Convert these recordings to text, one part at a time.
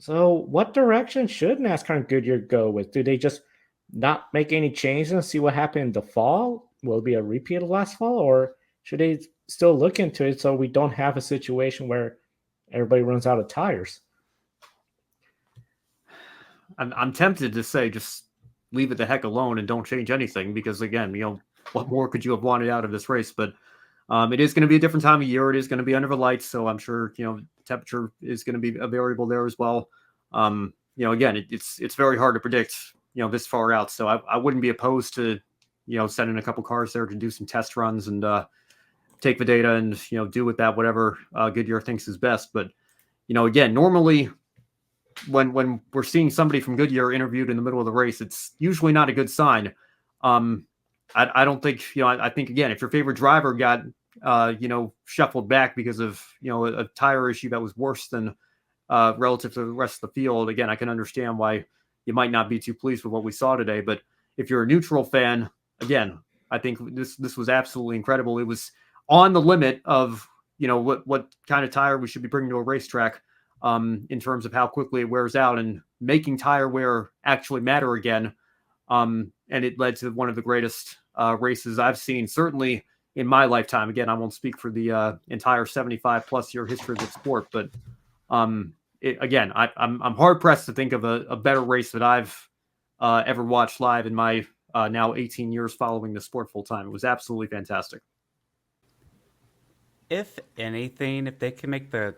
So, what direction should NASCAR and Goodyear go with? Do they just not make any changes and see what happened in the fall? Will it be a repeat of last fall, or should they still look into it so we don't have a situation where everybody runs out of tires? I'm tempted to say just leave it the heck alone and don't change anything because again, what more could you have wanted out of this race? But it is going to be a different time of year. It is going to be under the lights, so I'm sure temperature is going to be a variable there as well. Again, it's very hard to predict this far out. So I wouldn't be opposed to sending a couple cars there to do some test runs and take the data and do with that whatever Goodyear thinks is best. But again, normally when we're seeing somebody from Goodyear interviewed in the middle of the race, it's usually not a good sign. Um, I don't think I think again, if your favorite driver got shuffled back because of a tire issue that was worse than relative to the rest of the field, again, I can understand why you might not be too pleased with what we saw today. But if you're a neutral fan, again, I think this was absolutely incredible. It was on the limit of what kind of tire we should be bringing to a racetrack in terms of how quickly it wears out and making tire wear actually matter again. And it led to one of the greatest races I've seen, certainly in my lifetime. Again, I won't speak for the entire 75 plus year history of the sport, but I'm hard pressed to think of a better race that I've ever watched live in my now 18 years following the sport full time. It was absolutely fantastic. If anything, if they can make the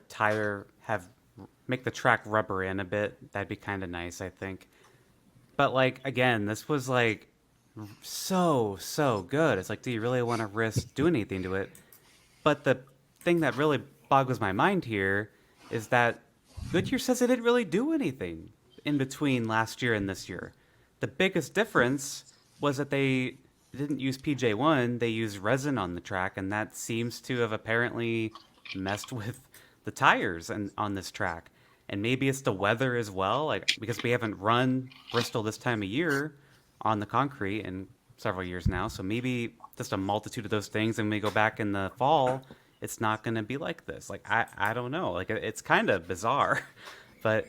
track rubber in a bit, that'd be kind of nice, I think. But like again, this was like so good. It's like, do you really want to risk doing anything to it? But the thing that really boggles my mind here is that Goodyear says it didn't really do anything in between last year and this year. The biggest difference was that they didn't use PJ1, they used resin on the track, and that seems to have apparently messed with the tires and on this track. And maybe it's the weather as well, like because we haven't run Bristol this time of year on the concrete in several years now. So maybe just a multitude of those things, and when we go back in the fall, it's not going to be like this. Like I don't know. Like it's kind of bizarre, but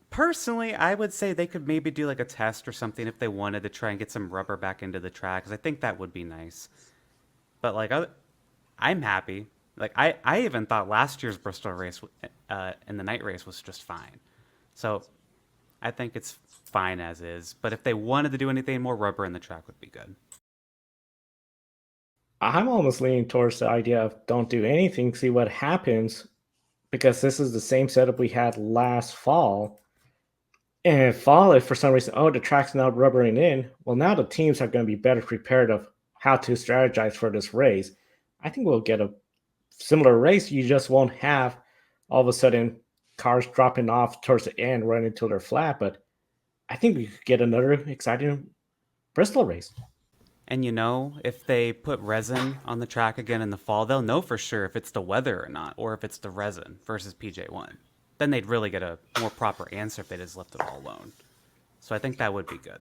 personally, I would say they could maybe do like a test or something if they wanted to try and get some rubber back into the track, because I think that would be nice. But like, I'm happy. Like I even thought last year's Bristol race and the night race was just fine. So I think it's fine as is. But if they wanted to do anything, more rubber in the track would be good. I'm almost leaning towards the idea of don't do anything, see what happens, because this is the same setup we had last fall. And fall, if for some reason, oh, the track's now rubbering in, well, now the teams are going to be better prepared of how to strategize for this race. I think we'll get a similar race. You just won't have all of a sudden cars dropping off towards the end, running until they're flat. But I think we could get another exciting Bristol race. And if they put resin on the track again in the fall, they'll know for sure if it's the weather or not, or if it's the resin versus PJ1. Then they'd really get a more proper answer if they just left it all alone. So I think that would be good.